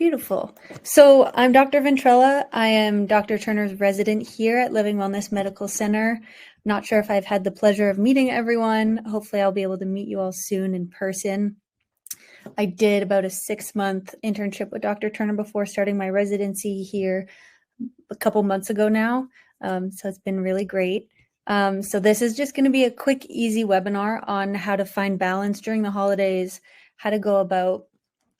Beautiful. So I'm Dr. Ventrella. I am Dr. Turner's resident here at Living Wellness Medical Center. Not sure if I've had the pleasure of meeting everyone. Hopefully I'll be able to meet you all soon in person. I did about a 6-month internship with Dr. Turner before starting my residency here a couple months ago now. So it's been really great. So this is just going to be a quick, easy webinar on how to find balance during the holidays, how to go about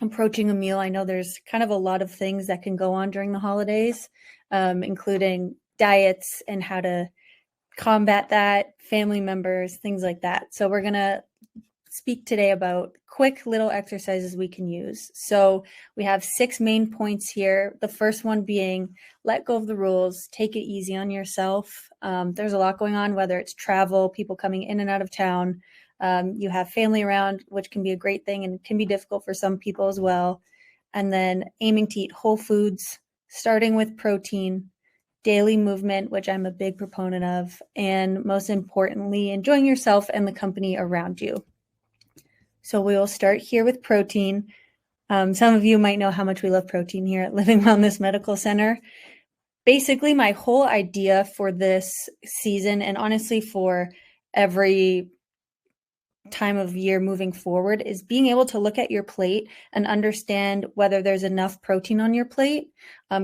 approaching a meal. I know there's kind of a lot of things that can go on during the holidays, including diets and how to combat that, family members, things like that. So we're going to speak today about quick little exercises we can use. So we have 6 main points here. The first one being let go of the rules, take it easy on yourself. There's a lot going on, whether it's travel, people coming in and out of town. You have family around, which can be a great thing and can be difficult for some people as well. And then aiming to eat whole foods, starting with protein, daily movement, which I'm a big proponent of, and most importantly, enjoying yourself and the company around you. So we will start here with protein. Some of you might know how much we love protein here at Living Wellness Medical Center. Basically, my whole idea for this season, and honestly for every time of year moving forward, is being able to look at your plate and understand whether there's enough protein on your plate,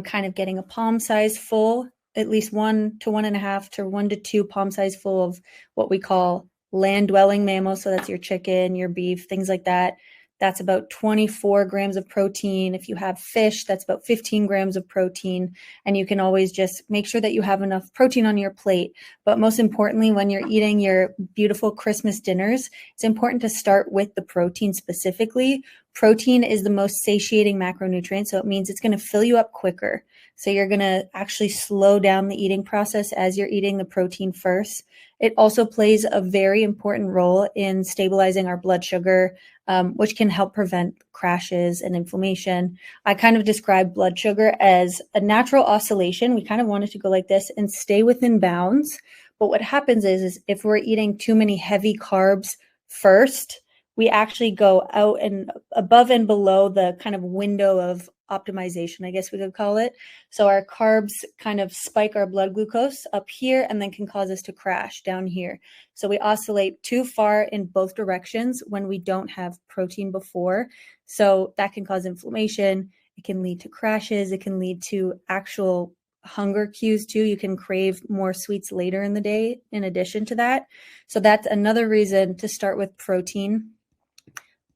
kind of getting a palm size full, at least 1 to 1.5 to 1 to 2 palm size full of what we call land-dwelling mammals. So that's your chicken, your beef, things like that. That's about 24 grams of protein. If you have fish, that's about 15 grams of protein. And you can always just make sure that you have enough protein on your plate. But most importantly, when you're eating your beautiful Christmas dinners, it's important to start with the protein specifically. Protein is the most satiating macronutrient, so it means it's going to fill you up quicker. So you're going to actually slow down the eating process as you're eating the protein first. It also plays a very important role in stabilizing our blood sugar, which can help prevent crashes and inflammation. I kind of describe blood sugar as a natural oscillation. We kind of want it to go like this and stay within bounds. But what happens is if we're eating too many heavy carbs first, we actually go out and above and below the kind of window of optimization, I guess we could call it. So our carbs kind of spike our blood glucose up here and then can cause us to crash down here. So we oscillate too far in both directions when we don't have protein before. So that can cause inflammation. It can lead to crashes. It can lead to actual hunger cues too. You can crave more sweets later in the day in addition to that. So that's another reason to start with protein.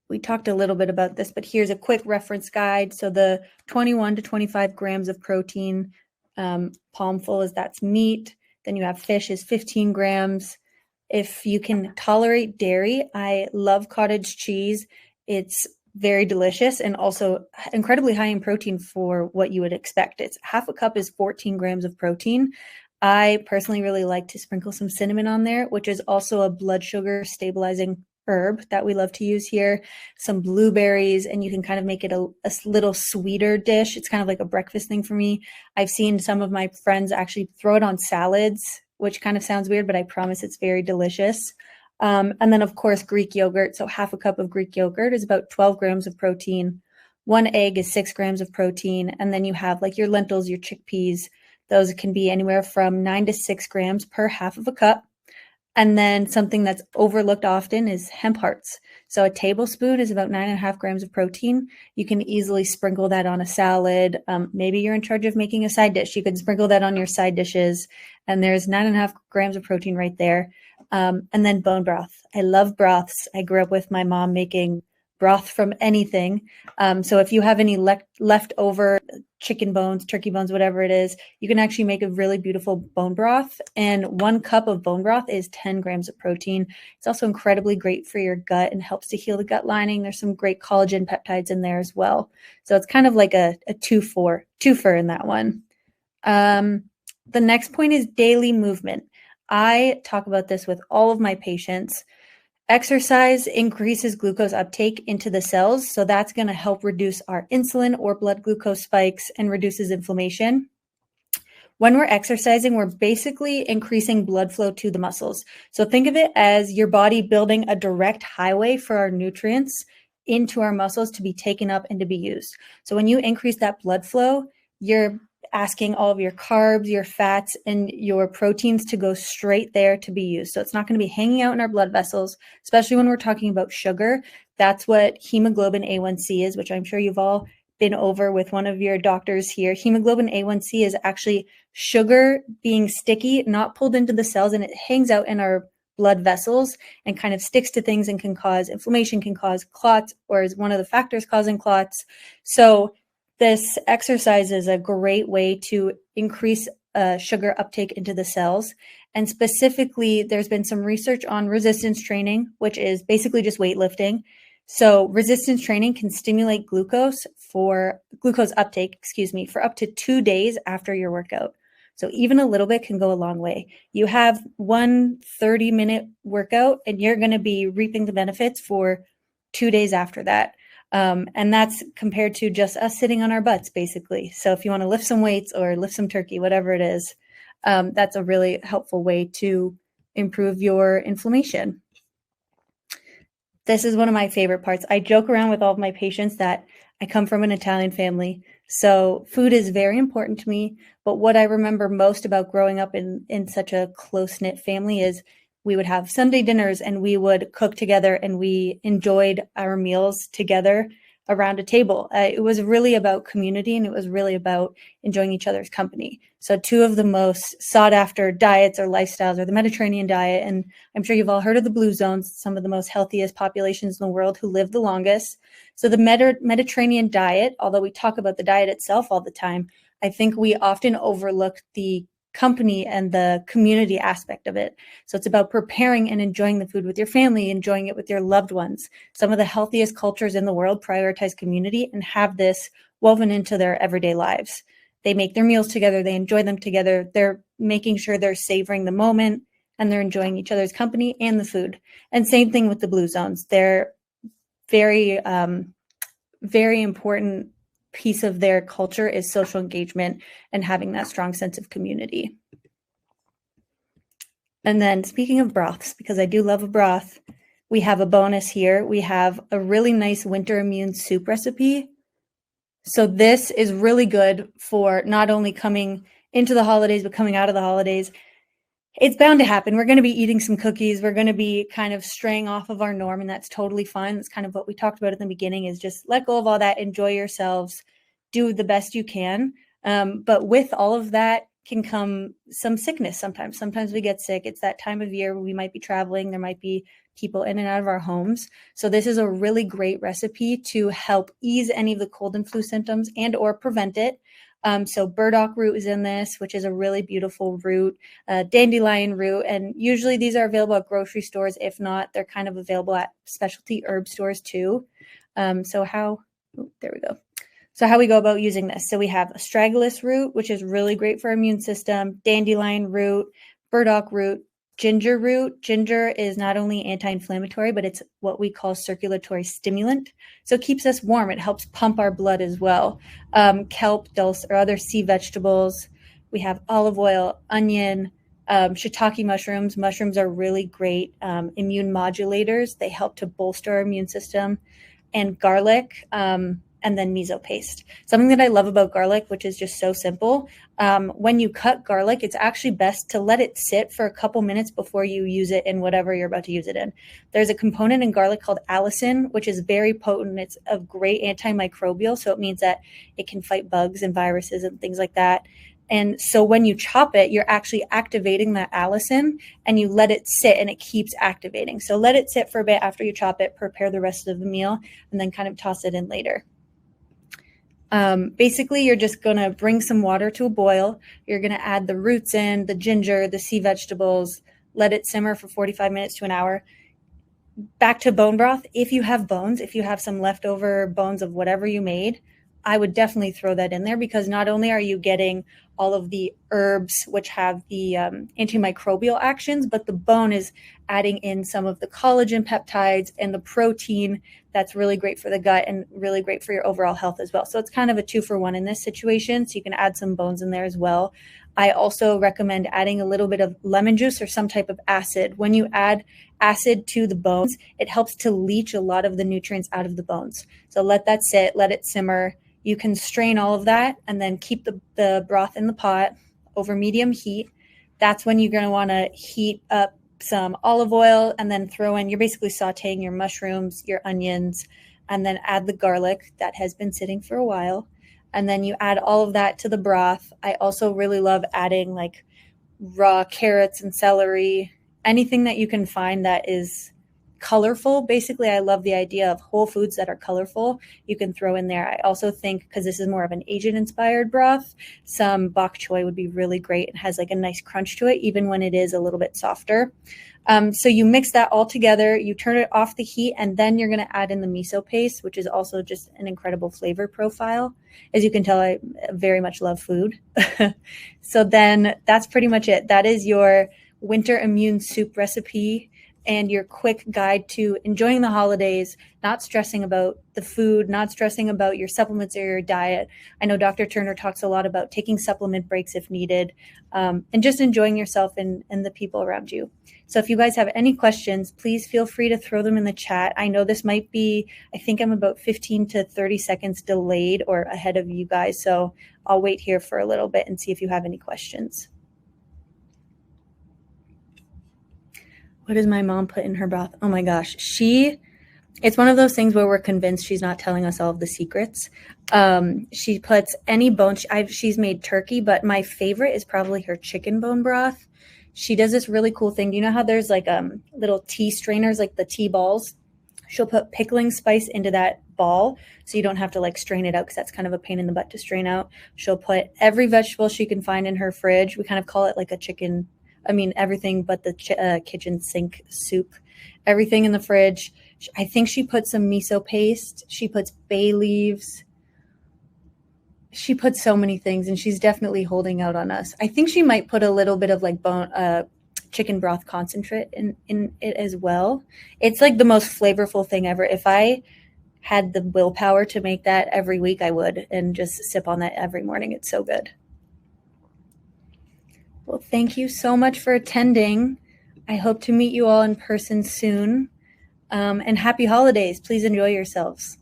We talked a little bit about this, but here's a quick reference guide. So the 21 to 25 grams of protein, palmful is that's meat. Then you have fish is 15 grams. If you can tolerate dairy, I love cottage cheese. It's very delicious and also incredibly high in protein for what you would expect. It's half a cup is 14 grams of protein. I personally really like to sprinkle some cinnamon on there, which is also a blood sugar stabilizing herb that we love to use here, some blueberries, and you can kind of make it a little sweeter dish. It's kind of like a breakfast thing for me. I've seen some of my friends actually throw it on salads, which kind of sounds weird, but I promise it's very delicious. And then, of course, Greek yogurt. So half a cup of Greek yogurt is about 12 grams of protein. 1 egg is 6 grams of protein. And then you have like your lentils, your chickpeas. Those can be anywhere from 9 to 6 grams per half of a cup. And then something that's overlooked often is hemp hearts. So a tablespoon is about 9.5 grams of protein. You can easily sprinkle that on a salad. Maybe you're in charge of making a side dish. You can sprinkle that on your side dishes. And there's 9.5 grams of protein right there. And then bone broth. I love broths. I grew up with my mom making broth from anything. So if you have any leftover chicken bones, turkey bones, whatever it is, you can actually make a really beautiful bone broth. And 1 cup of bone broth is 10 grams of protein. It's also incredibly great for your gut and helps to heal the gut lining. There's some great collagen peptides in there as well. So it's kind of like a twofer in that one. The next point is daily movement. I talk about this with all of my patients. Exercise increases glucose uptake into the cells, so that's going to help reduce our insulin or blood glucose spikes and reduces inflammation. When we're exercising, we're basically increasing blood flow to the muscles. So think of it as your body building a direct highway for our nutrients into our muscles to be taken up and to be used. So when you increase that blood flow, you're asking all of your carbs, your fats, and your proteins to go straight there to be used. So it's not going to be hanging out in our blood vessels, especially when we're talking about sugar. That's what hemoglobin A1C is, which I'm sure you've all been over with one of your doctors here. Hemoglobin A1C is actually sugar being sticky, not pulled into the cells, and it hangs out in our blood vessels and kind of sticks to things and can cause inflammation, can cause clots, or is one of the factors causing clots. So this exercise is a great way to increase sugar uptake into the cells. And specifically, there's been some research on resistance training, which is basically just weightlifting. So resistance training can stimulate glucose uptake, for up to 2 days after your workout. So even a little bit can go a long way. You have one 30-minute workout and you're going to be reaping the benefits for 2 days after that. And that's compared to just us sitting on our butts, basically. So if you want to lift some weights or lift some turkey, whatever it is, that's a really helpful way to improve your inflammation. This is one of my favorite parts. I joke around with all of my patients that I come from an Italian family. So food is very important to me. But what I remember most about growing up in such a close-knit family is we would have Sunday dinners and we would cook together and we enjoyed our meals together around a table. It was really about community and it was really about enjoying each other's company. So two of the most sought after diets or lifestyles are the Mediterranean diet. And I'm sure you've all heard of the blue zones, some of the most healthiest populations in the world who live the longest. So the Mediterranean diet, although we talk about the diet itself all the time, I think we often overlook the company and the community aspect of it. So it's about preparing and enjoying the food with your family, enjoying it with your loved ones. Some of the healthiest cultures in the world prioritize community and have this woven into their everyday lives. They make their meals together, they enjoy them together, they're making sure they're savoring the moment and they're enjoying each other's company and the food. And same thing with the blue zones. They're very, very important piece of their culture is social engagement and having that strong sense of community. And then speaking of broths, because I do love a broth, we have a bonus here. We have a really nice winter immune soup recipe. So this is really good for not only coming into the holidays, but coming out of the holidays. It's bound to happen. We're going to be eating some cookies. We're going to be kind of straying off of our norm, and that's totally fine. That's kind of what we talked about at the beginning, is just let go of all that, enjoy yourselves, do the best you can. But with all of that can come some sickness sometimes. Sometimes we get sick. It's that time of year where we might be traveling. There might be people in and out of our homes. So this is a really great recipe to help ease any of the cold and flu symptoms and or prevent it. So burdock root is in this, which is a really beautiful root, dandelion root, and usually these are available at grocery stores. If not, they're kind of available at specialty herb stores too. So how we go about using this. So we have astragalus root, which is really great for our immune system, dandelion root, burdock root, ginger root. Ginger is not only anti-inflammatory, but it's what we call circulatory stimulant. So it keeps us warm. It helps pump our blood as well. Kelp, dulse, or other sea vegetables. We have olive oil, onion, shiitake mushrooms. Mushrooms are really great immune modulators. They help to bolster our immune system. And garlic, and then miso paste. Something that I love about garlic, which is just so simple, when you cut garlic, it's actually best to let it sit for a couple minutes before you use it in whatever you're about to use it in. There's a component in garlic called allicin, which is very potent. It's a great antimicrobial, so it means that it can fight bugs and viruses and things like that. And so when you chop it, you're actually activating that allicin, and you let it sit and it keeps activating. So let it sit for a bit after you chop it, prepare the rest of the meal, and then kind of toss it in later. Basically, you're just going to bring some water to a boil. You're going to add the roots in, the ginger, the sea vegetables, let it simmer for 45 minutes to an hour. Back to bone broth. If you have bones, if you have some leftover bones of whatever you made, I would definitely throw that in there, because not only are you getting all of the herbs which have the antimicrobial actions, but the bone is adding in some of the collagen peptides and the protein that's really great for the gut and really great for your overall health as well. So it's kind of a 2-for-1 in this situation. So you can add some bones in there as well. I also recommend adding a little bit of lemon juice or some type of acid. When you add acid to the bones, it helps to leach a lot of the nutrients out of the bones. So let that sit, let it simmer. You can strain all of that and then keep the broth in the pot over medium heat. That's when you're going to want to heat up some olive oil and then throw in, you're basically sauteing your mushrooms, your onions, and then add the garlic that has been sitting for a while. And then you add all of that to the broth. I also really love adding like raw carrots and celery, anything that you can find that is colorful. Basically, I love the idea of whole foods that are colorful. You can throw in there. I also think, because this is more of an Asian inspired broth, some bok choy would be really great. It has like a nice crunch to it, even when it is a little bit softer. So you mix that all together, you turn it off the heat, and then you're going to add in the miso paste, which is also just an incredible flavor profile. As you can tell, I very much love food. So then that's pretty much it. That is your winter immune soup recipe and your quick guide to enjoying the holidays, not stressing about the food, not stressing about your supplements or your diet. I know Dr. Turner talks a lot about taking supplement breaks if needed, and just enjoying yourself and the people around you. So if you guys have any questions, please feel free to throw them in the chat. I know this might be, I think I'm about 15 to 30 seconds delayed or ahead of you guys. So I'll wait here for a little bit and see if you have any questions. What does my mom put in her broth? Oh my gosh. It's one of those things where we're convinced she's not telling us all of the secrets. She puts any bone. She's made turkey, but my favorite is probably her chicken bone broth. She does this really cool thing. Do you know how there's like little tea strainers, like the tea balls? She'll put pickling spice into that ball so you don't have to like strain it out, because that's kind of a pain in the butt to strain out. She'll put every vegetable she can find in her fridge. We kind of call it like a chicken, everything but the kitchen sink soup, everything in the fridge. I think she puts some miso paste. She puts bay leaves. She puts so many things, and she's definitely holding out on us. I think she might put a little bit of like chicken broth concentrate in it as well. It's like the most flavorful thing ever. If I had the willpower to make that every week, I would, and just sip on that every morning. It's so good. Well, thank you so much for attending. I hope to meet you all in person soon. And happy holidays. Please enjoy yourselves.